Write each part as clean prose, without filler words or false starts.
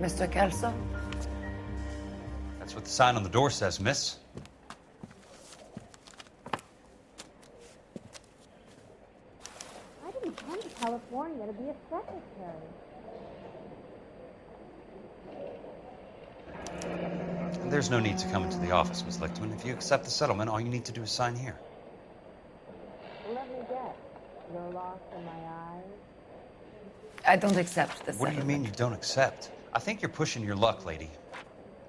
Mr. Kelso? That's what the sign on the door says, miss. I didn't come to California to be a secretary. And there's no need to come into the office, Miss Lichtman. If you accept the settlement, all you need to do is sign here. Let me guess. You're lost in my eyes? I don't accept the What do you mean you don't accept? I think you're pushing your luck, lady.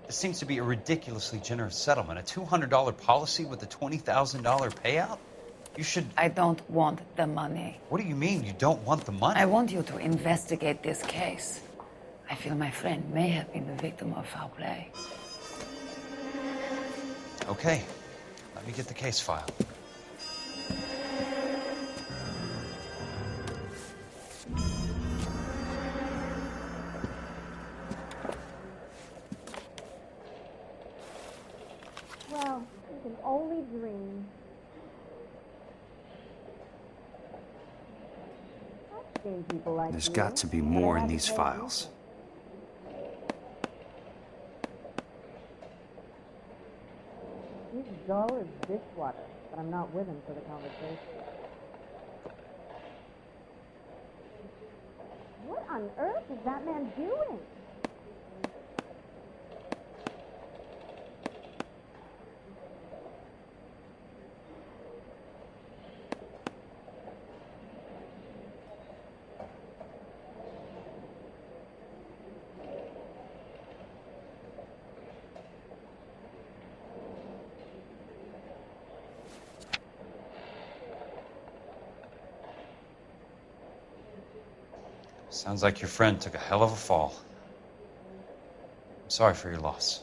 This seems to be a ridiculously generous settlement. A $200 policy with a $20,000 payout? You should... I don't want the money. What do you mean you don't want the money? I want you to investigate this case. I feel my friend may have been the victim of foul play. Okay. Let me get the case file. Well, you can only dream. I've seen people like There's you, got to be but I more in haven't these paid files. He's dull as dishwater, but I'm not with him for the conversation. What on earth is that man doing? Sounds like your friend took a hell of a fall. I'm sorry for your loss.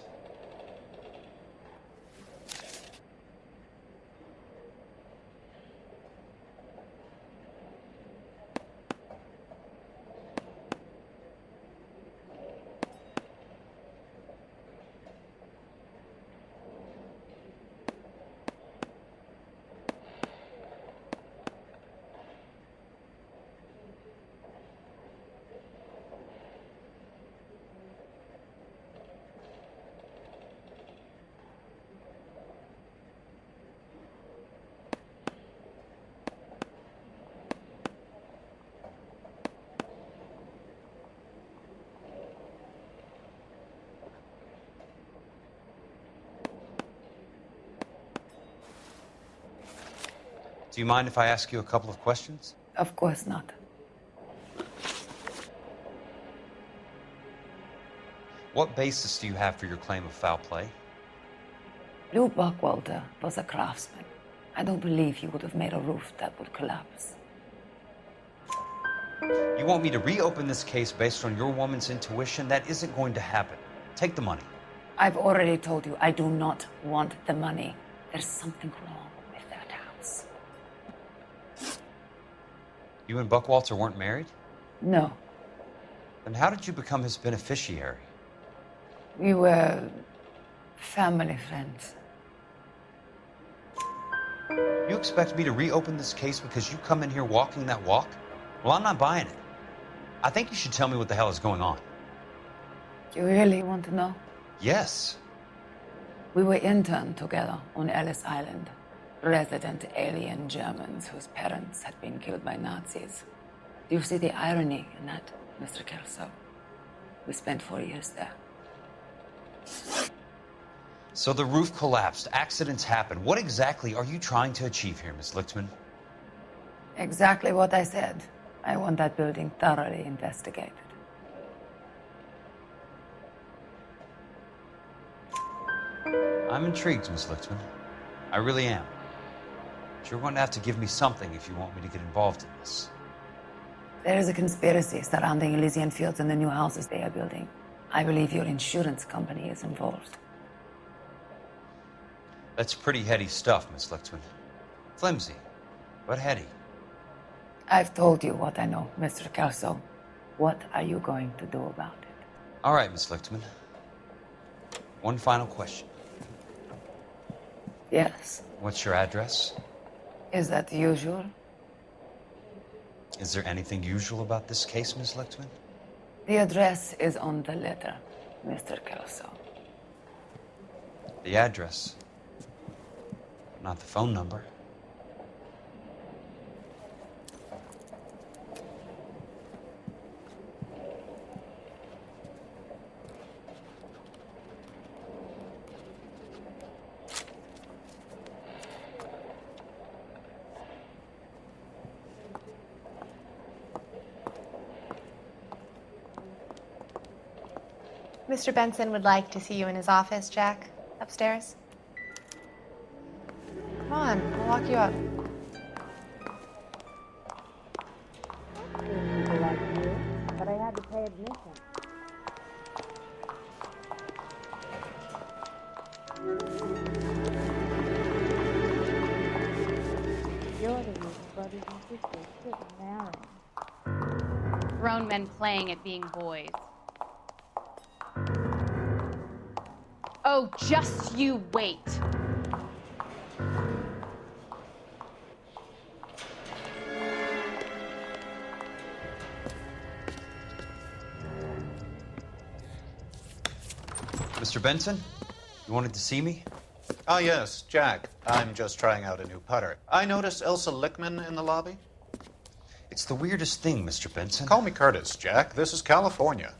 Do you mind if I ask you a couple of questions? Of course not. What basis do you have for your claim of foul play? Lou Buckwalter was a craftsman. I don't believe he would have made a roof that would collapse. You want me to reopen this case based on your woman's intuition? That isn't going to happen. Take the money. I've already told you I do not want the money. There's something wrong with that house. You and Buckwalter weren't married? No, Then how did you become his beneficiary? we were family friends. You expect me to reopen this case because you come in here walking that walk? Well, I'm not buying it. I think you should tell me what the hell is going on. You really want to know? Yes. We were interned together on Ellis Island. Resident alien Germans whose parents had been killed by Nazis. Do you see the irony in that, Mr. Kelso? We spent 4 years there. So the roof collapsed, accidents happened. What exactly are you trying to achieve here, Miss Lichtman? Exactly what I said. I want that building thoroughly investigated. I'm intrigued, Miss Lichtman. I really am. But you're going to have to give me something if you want me to get involved in this. There is a conspiracy surrounding Elysian Fields and the new houses they are building. I believe your insurance company is involved. That's pretty heady stuff, Miss Lichtman. Flimsy, but heady. I've told you what I know, Mr. Kelso. What are you going to do about it? All right, Miss Lichtman. One final question. Yes. What's your address? Is that usual? Is there anything usual about this case, Miss Lichtman? The address is on the letter, Mr. Kelso. The address, not the phone number. Mr. Benson would like to see you in his office, Jack. Upstairs. Come on, I'll walk you up. People like you, but I had to pay admission. You're the reason brothers and sisters shouldn't marry. Grown men playing at being boys. Oh, just you wait. Mr. Benson, you wanted to see me? Ah, yes, Jack. I'm just trying out a new putter. I noticed Elsa Lickman in the lobby. It's the weirdest thing, Mr. Benson. Call me Curtis, Jack. This is California.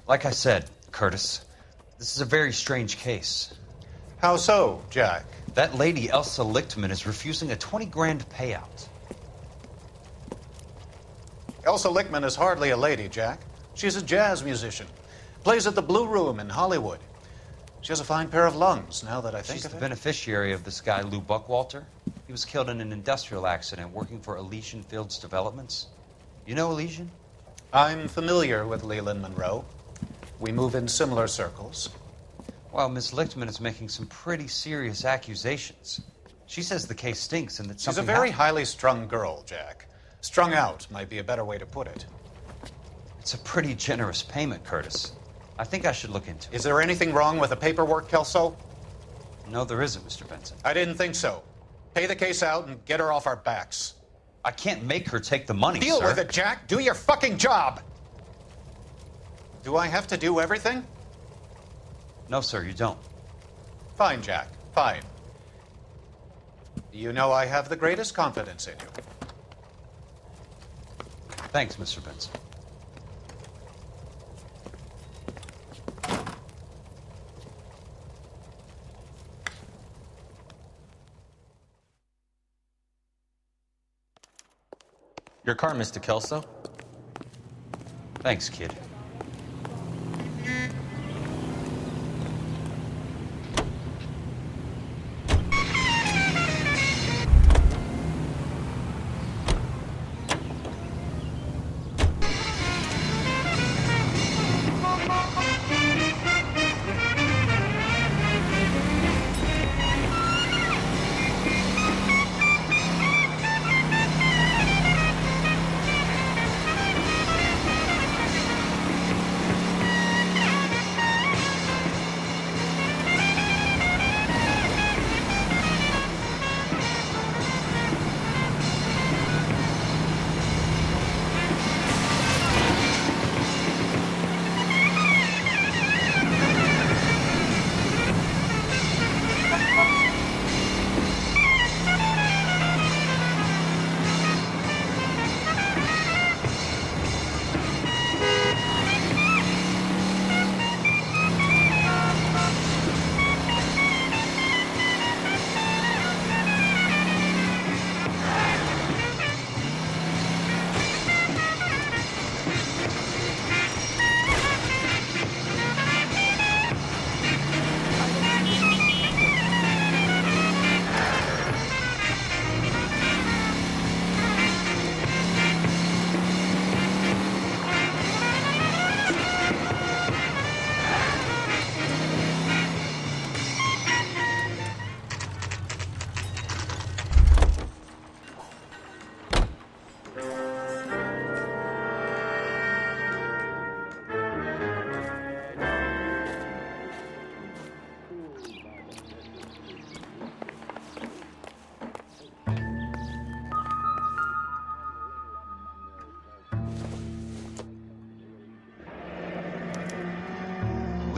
Like I said, Curtis, this is a very strange case. How so, Jack? That lady, Elsa Lichtman, is refusing a 20 grand payout. Elsa Lickman is hardly a lady, Jack. She's a jazz musician. Plays at the Blue Room in Hollywood. She has a fine pair of lungs, now that I think She's of the it. beneficiary of this guy, Lou Buckwalter. He was killed in an industrial accident working for Elysian Fields Developments. You know Elysian? I'm familiar with Leland Monroe. We move in similar circles. Well, Miss Lichtman is making some pretty serious accusations. She says the case stinks and that She's a something very happened. highly strung girl, Jack. Strung out might be a better way to put it. It's a pretty generous payment, Curtis. I think I should look into it. Is there anything wrong with the paperwork, Kelso? No, there isn't, Mr. Benson. I didn't think so. Pay the case out and get her off our backs. I can't make her take the money, Deal sir. with it, Jack. Do your fucking job. Do I have to do everything? No, sir, you don't. Fine, Jack. Fine. You know I have the greatest confidence in you. Thanks, Mr. Benson. Your car, Mr. Kelso. Thanks, kid.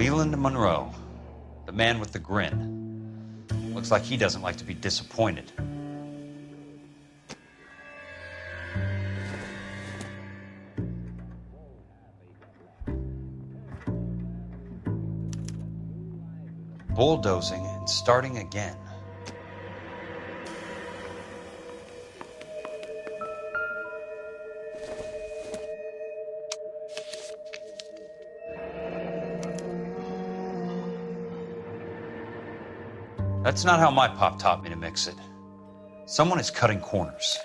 Leland Monroe, the man with the grin. Looks like he doesn't like to be disappointed. Bulldozing and starting again. That's not how my pop taught me to mix it. Someone is cutting corners.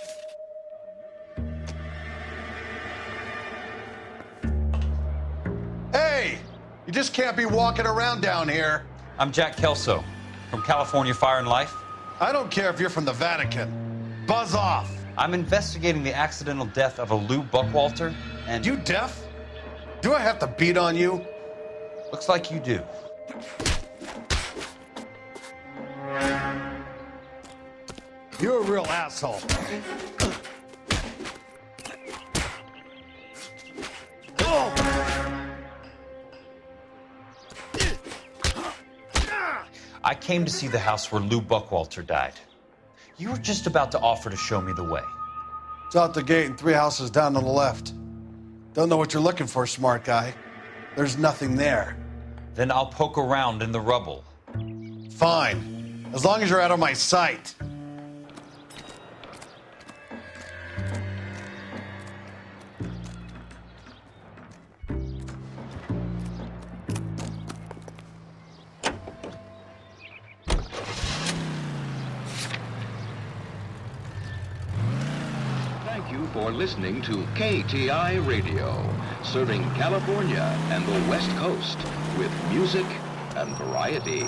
Hey! You just can't be walking around down here. I'm Jack Kelso from California Fire and Life. I don't care if you're from the Vatican. Buzz off. I'm investigating the accidental death of a Lou Buckwalter, and You deaf? Do I have to beat on you? looks like you do. You're a real asshole. I came to see the house where Lou Buckwalter died. You were just about to offer to show me the way. It's out the gate and 3 houses down on the left. Don't know what you're looking for, smart guy. There's nothing there. Then I'll poke around in the rubble. Fine. As long as you're out of my sight. Thank you for listening to KTI Radio, serving California and the West Coast with music and variety.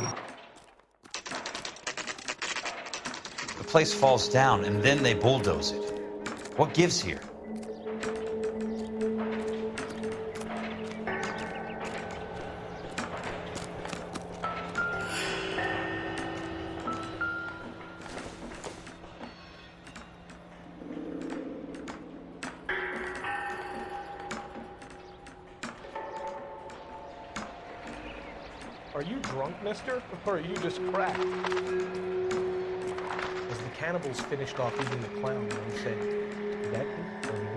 The place falls down and then they bulldoze it. What gives here? Are you drunk, mister? Or are you just cracked? As the cannibals finished off eating the clown, one said, "That or you?"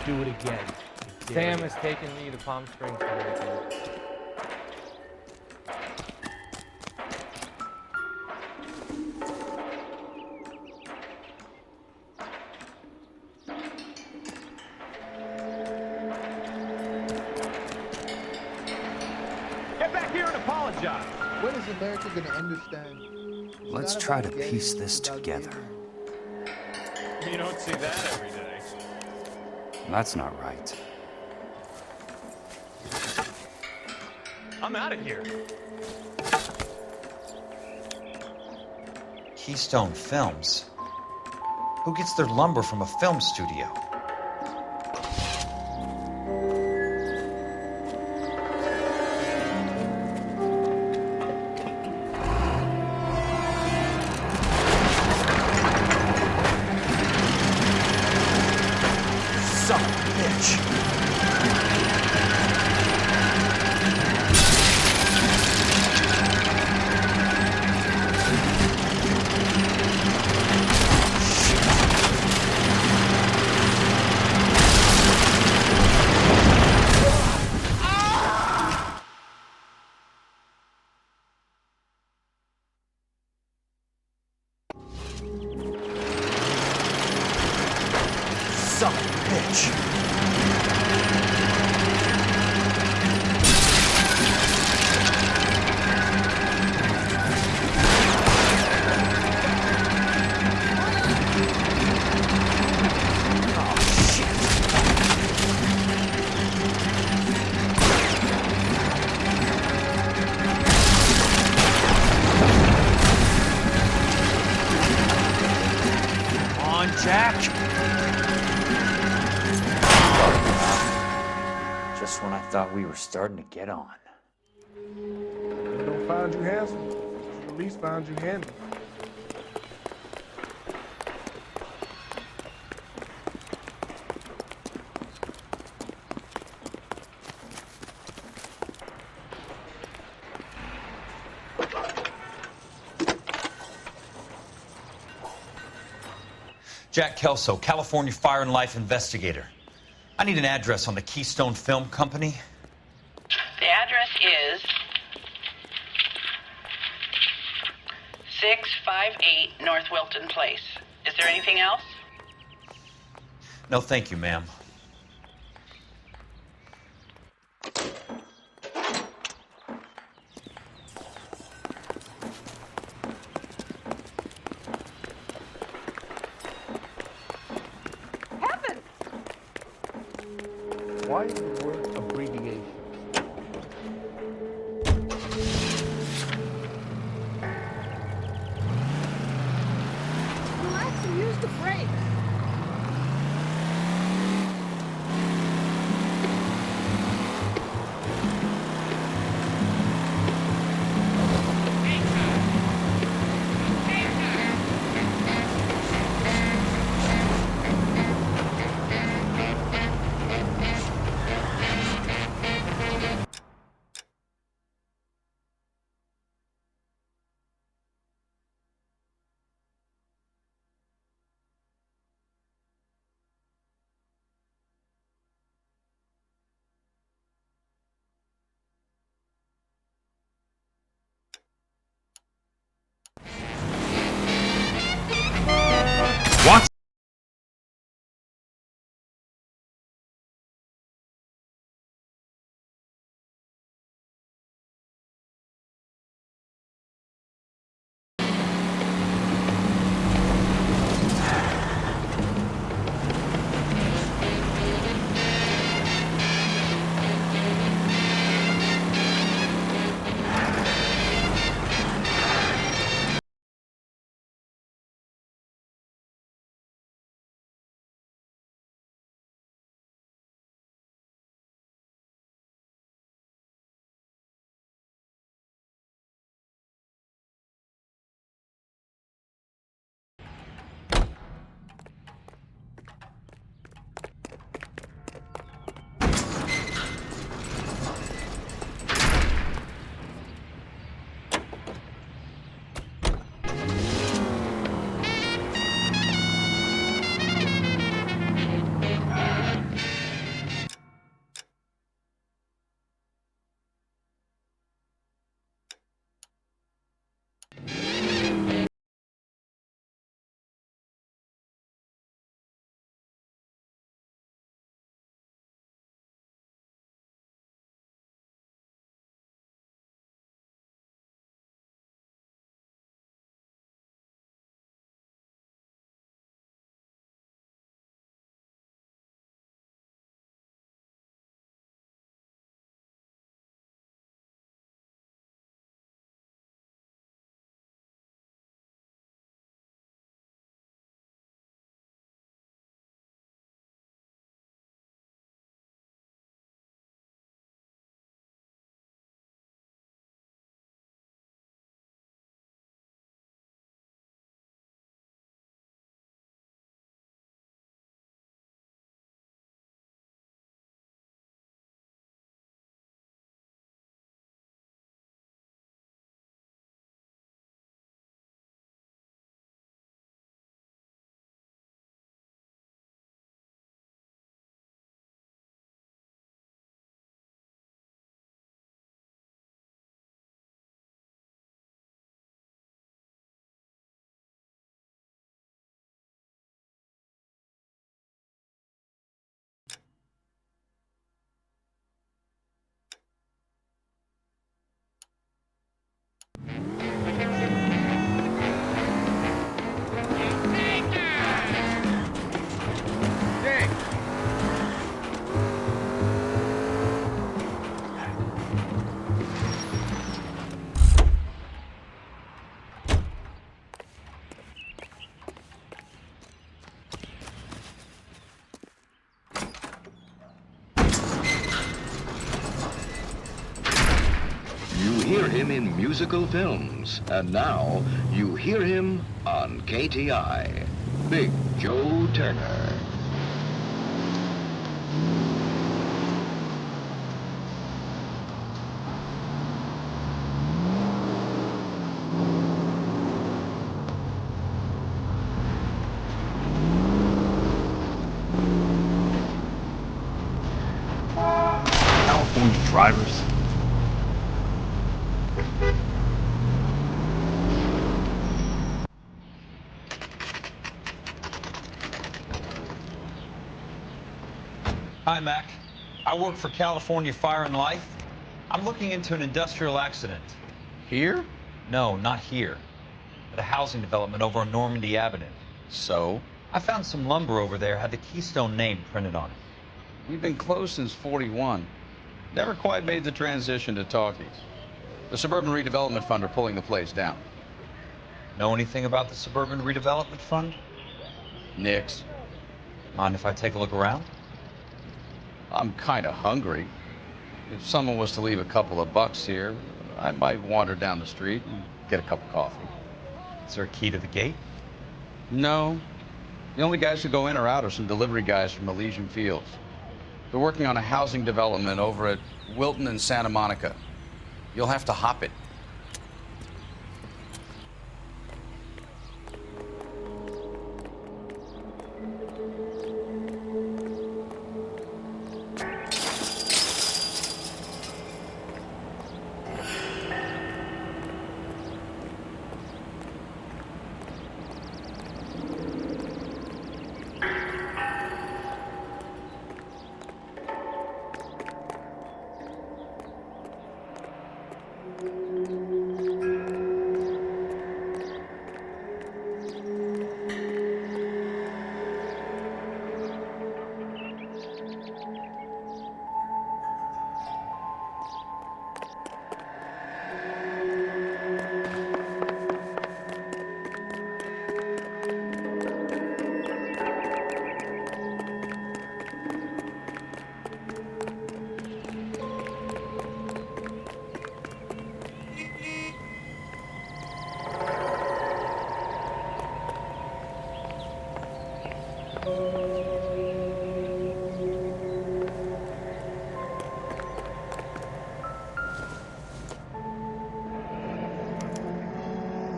Do it again. Sam has taken me to Palm Springs for the weekend. Get back here and apologize. When is America going to understand? Let's try to piece this together. You don't see that every day. That's not right. I'm out of here. Keystone Films? Who gets their lumber from a film studio? Son of a bitch. son of a bitch. Jack! Just when I thought we were starting to get on. You don't find you handsome. You at least find you handy. Jack Kelso, California Fire and Life investigator. I need an address on the Keystone Film Company. The address is 658 North Wilton Place. Is there anything else? No, thank you, ma'am. Why is the word abbreviation? Relax and use the brakes. hear him in musical films, and now you hear him on KTI. Big Joe Turner. California drivers. Hi, Mac. I work for California Fire and Life. I'm looking into an industrial accident. Here? No, not here. At a housing development over on Normandy Avenue. So? I found some lumber over there, had the Keystone name printed on it. We've been closed since '41. Never quite made the transition to talkies. The Suburban Redevelopment Fund are pulling the place down. Know anything about the Suburban Redevelopment Fund? Nix. Mind if I take a look around? I'm kind of hungry. If someone was to leave a couple of bucks here, I might wander down the street and get a cup of coffee. Is there a key to the gate? No. The only guys who go in or out are some delivery guys from Elysian Fields. They're working on a housing development over at Wilton and Santa Monica. You'll have to hop it.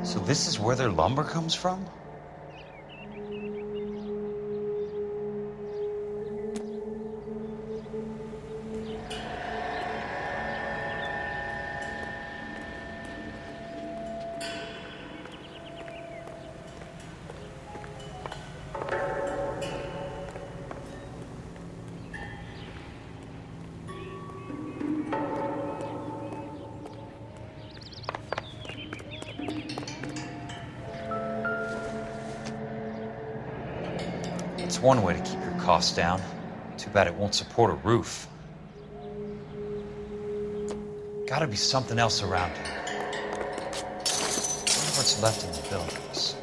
So this is where their lumber comes from? It's one way to keep your costs down. Too bad it won't support a roof. Gotta be something else around here. Wonder what's left in the buildings.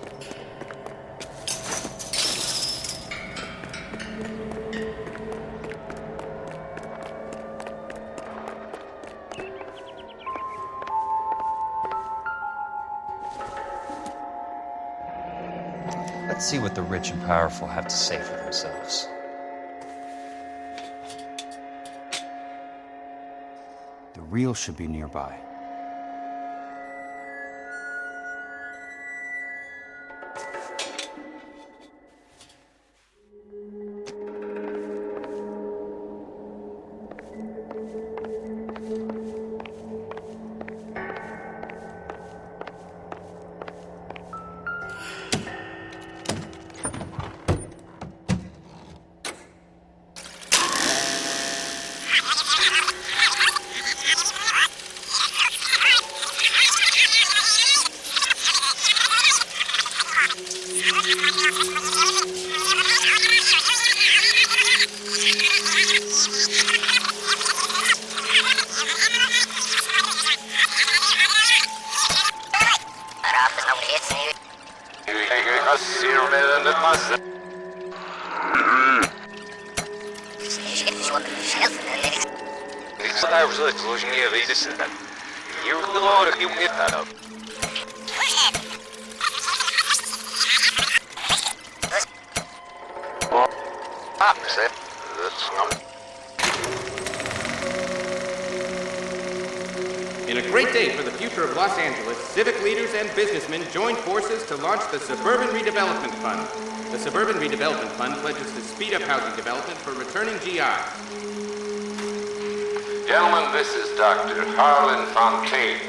Let's see what the rich and powerful have to say for themselves. The real should be nearby. In a great day for the future of Los Angeles, civic leaders and businessmen joined forces to launch the Suburban Redevelopment Fund. The Suburban Redevelopment Fund pledges to speed up housing development for returning GIs. Gentlemen, this is Dr. Harlan Fontaine.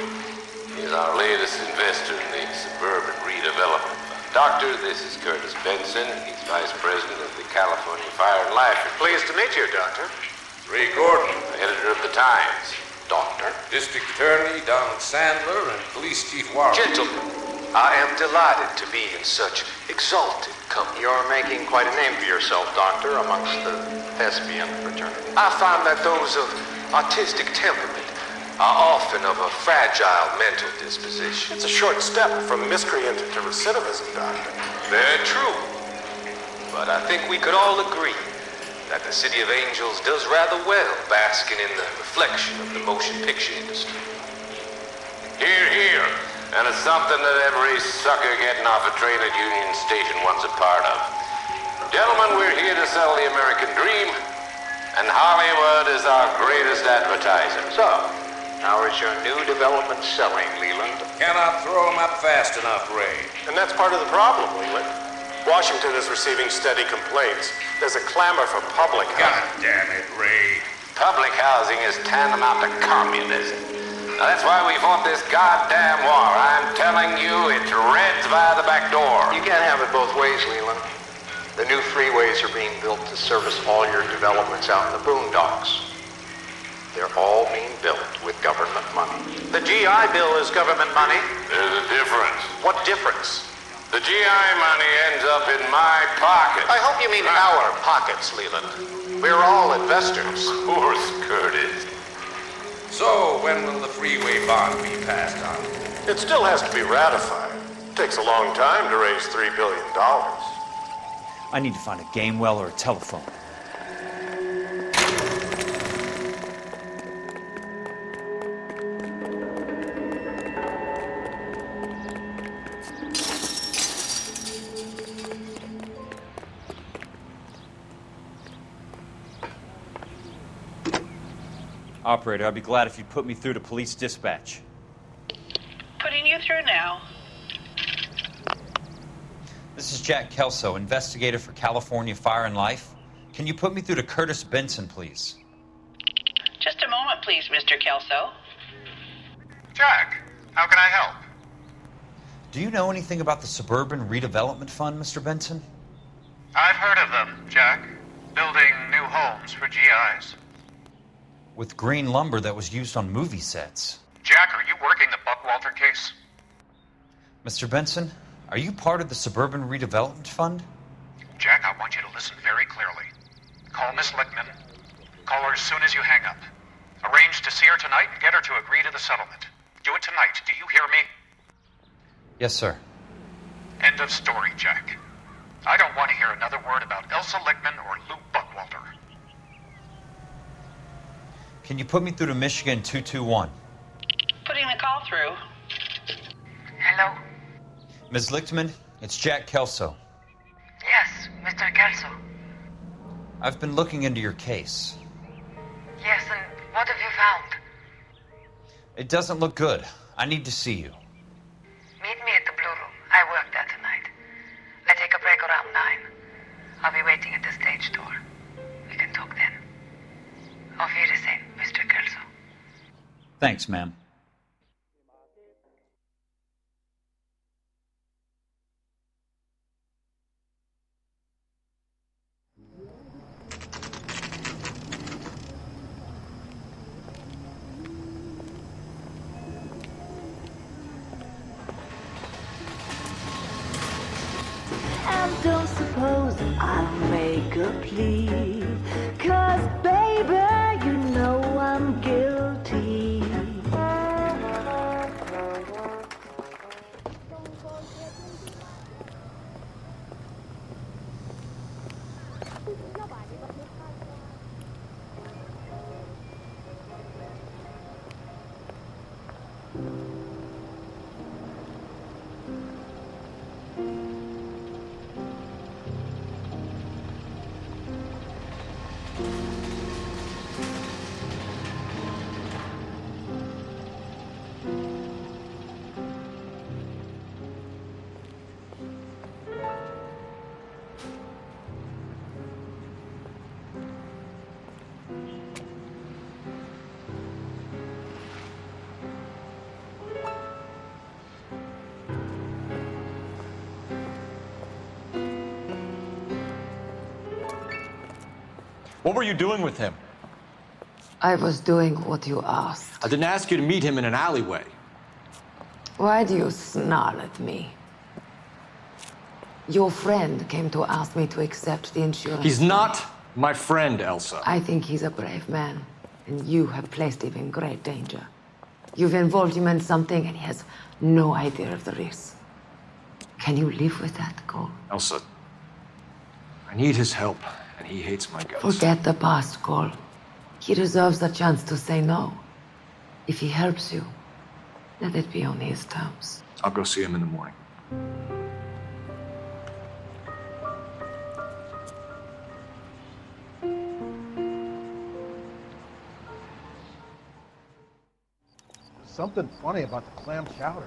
He's our latest investor in the Suburban Redevelopment Fund. Doctor, this is Curtis Benson. He's Vice President of the California Fire and Life. Pleased to meet you, Doctor. Ray Gordon, editor of the Times. Doctor. District Attorney Donald Sandler and Police Chief Warren. Gentlemen, I am delighted to be in such exalted company. You're making quite a name for yourself, Doctor, amongst the thespian fraternity. I find that those of artistic temperament are often of a fragile mental disposition. It's a short step from miscreant to recidivism, Doctor. Very true. But I think we could all agree that the City of Angels does rather well basking in the reflection of the motion picture industry. Hear, hear. And it's something that every sucker getting off a train at Union Station wants a part of. Gentlemen, we're here to sell the American dream, and Hollywood is our greatest advertiser. So, how is your new development selling, Leland? Cannot throw them up fast enough, Ray. And that's part of the problem, Leland. Washington is receiving steady complaints. There's a clamor for public housing. God damn it, Ray. Public housing is tantamount to communism. Now, that's why we fought this goddamn war. I'm telling you, it's Reds via the back door. You can't have it both ways, Leland. The new freeways are being built to service all your developments out in the boondocks. They're all being built with government money. The GI Bill is government money. There's a difference. What difference? The GI money ends up in my pocket. I hope you mean our pockets, Leland. We're all investors. Poor Curtis. So, when will the freeway bond be passed on? It still has to be ratified. It takes a long time to raise $3 billion. I need to find a game well or a telephone. Operator, I'd be glad if you'd put me through to police dispatch. Putting you through now. This is Jack Kelso, investigator for California Fire and Life. Can you put me through to Curtis Benson, please? Just a moment, please, Mr. Kelso. Jack, how can I help? Do you know anything about the Suburban Redevelopment Fund, Mr. Benson? I've heard of them, Jack. Building new homes for GIs. With green lumber that was used on movie sets. Jack, are you working the Buckwalter case? Mr. Benson, are you part of the Suburban Redevelopment Fund? Jack, I want you to listen very clearly. Call Miss Lickman. Call her as soon as you hang up. Arrange to see her tonight and get her to agree to the settlement. Do it tonight. Do you hear me? Yes, sir. End of story, Jack. I don't want to hear another word about Elsa Lickman or Lou Buckwalter. Can you put me through to Michigan 221? Putting the call through. Hello? Ms. Lichtman, it's Jack Kelso. Yes, Mr. Kelso. I've been looking into your case. Yes, and what have you found? It doesn't look good. I need to see you. Meet me at the Blue Room. I work there tonight. I take a break around 9. I'll be waiting at the stage door. We can talk then. Auf Wiedersehen, Mr. Kelso. Thanks, ma'am. And don't suppose I'll make a plea, 'cause baby, you know I'm guilty. What were you doing with him? I was doing what you asked. I didn't ask you to meet him in an alleyway. Why do you snarl at me? Your friend came to ask me to accept the insurance. He's not my friend, Elsa. I think he's a brave man, and you have placed him in great danger. You've involved him in something, and he has no idea of the risk. Can you live with that, Cole? Elsa, I need his help, and he hates my guts. Forget the past, Cole. He deserves a chance to say no. If he helps you, let it be on his terms. I'll go see him in the morning. Something funny about the clam chowder.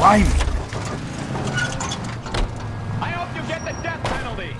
Driving. I hope you get the death penalty.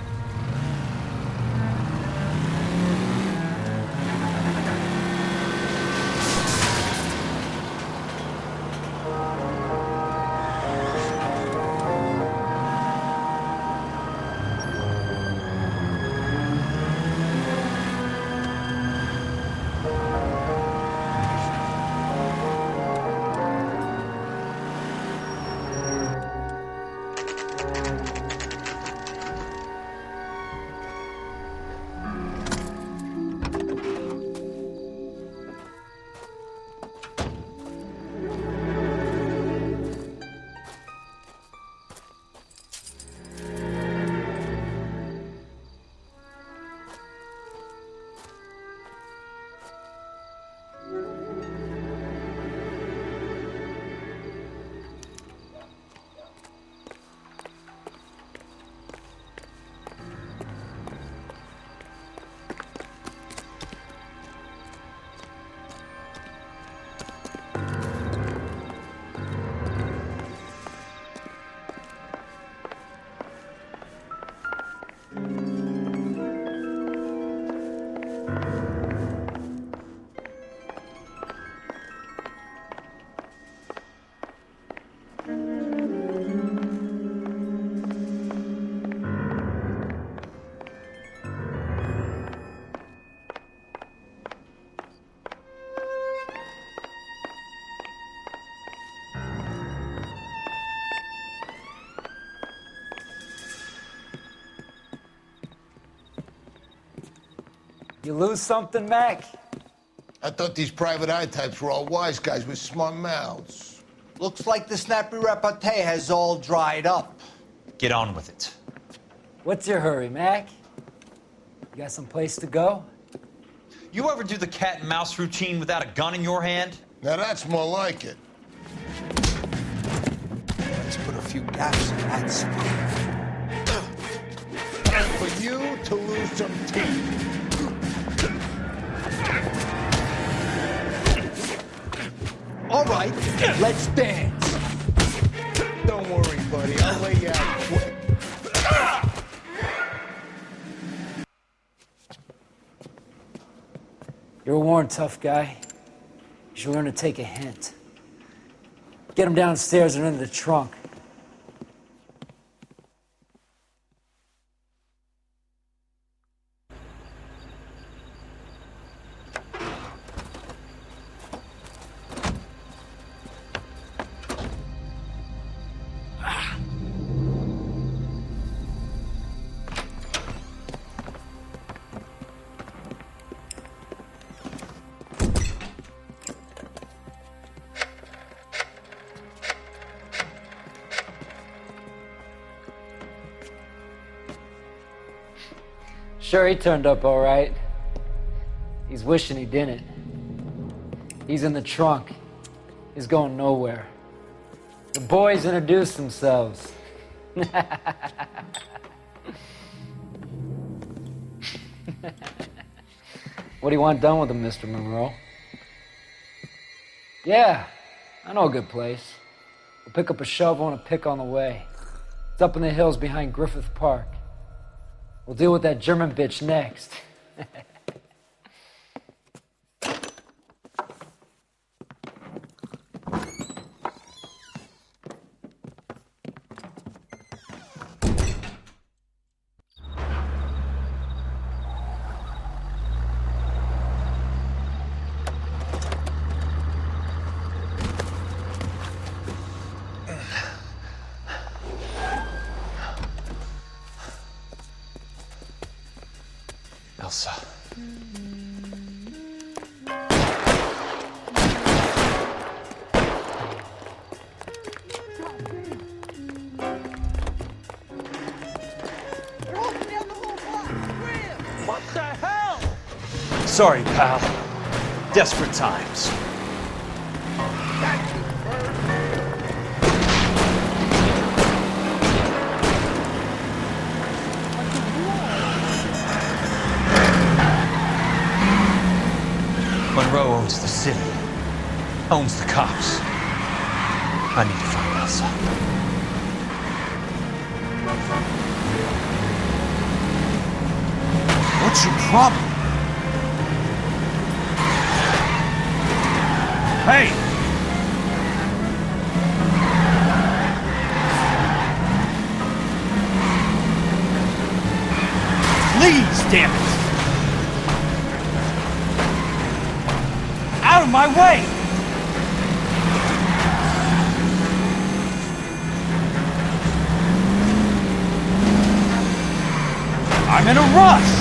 You lose something, Mac? I thought these private eye types were all wise guys with smart mouths. Looks like the snappy repartee has all dried up. Get on with it. What's your hurry, Mac? You got some place to go? You ever do the cat and mouse routine without a gun in your hand? Now that's more like it. Let's put a few gaps in that smoke. Time for you to lose some teeth. All right, let's dance. Don't worry, buddy. I'll lay you out quick. You're a worn, tough guy. You should learn to take a hint. Get him downstairs and into the trunk. Sure, he turned up all right. He's wishing he didn't. He's in the trunk. He's going nowhere. The boys introduced themselves. What do you want done with him, Mr. Monroe? Yeah, I know a good place. We'll pick up a shovel and a pick on the way. It's up in the hills behind Griffith Park. We'll deal with that German bitch next. Elsa. What the hell? Sorry, pal. Desperate times. Monroe owns the city, owns the cops. I need to find Elsa. What's your problem? Hey! Please, damn it! Out of my way! I'm in a rush!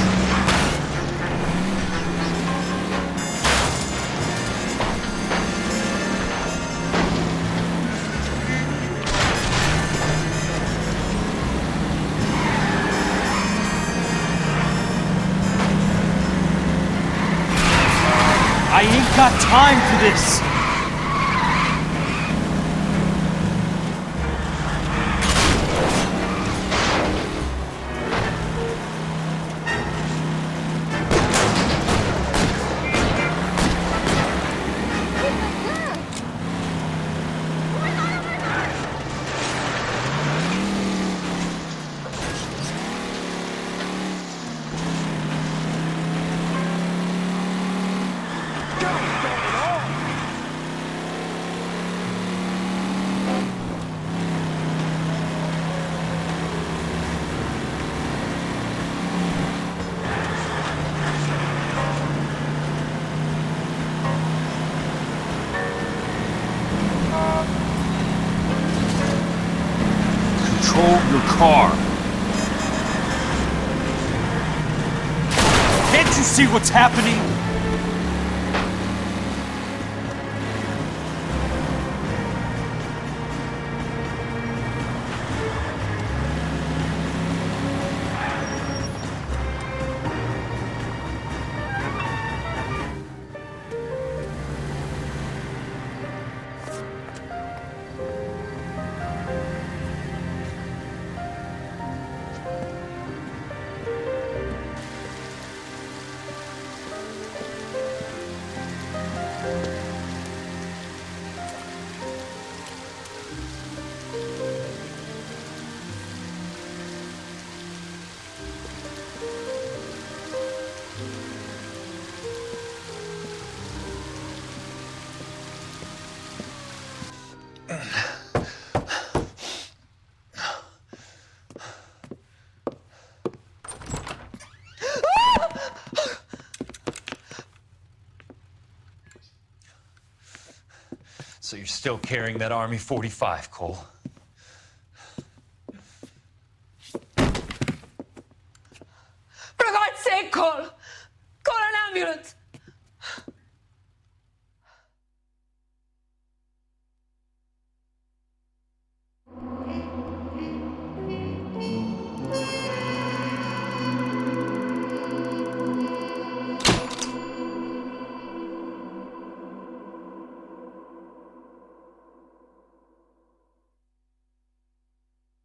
I ain't got time for this! Control your car. Can't you see what's happening? So you're still carrying that Army 45, Cole? For God's sake, Cole! Call an ambulance!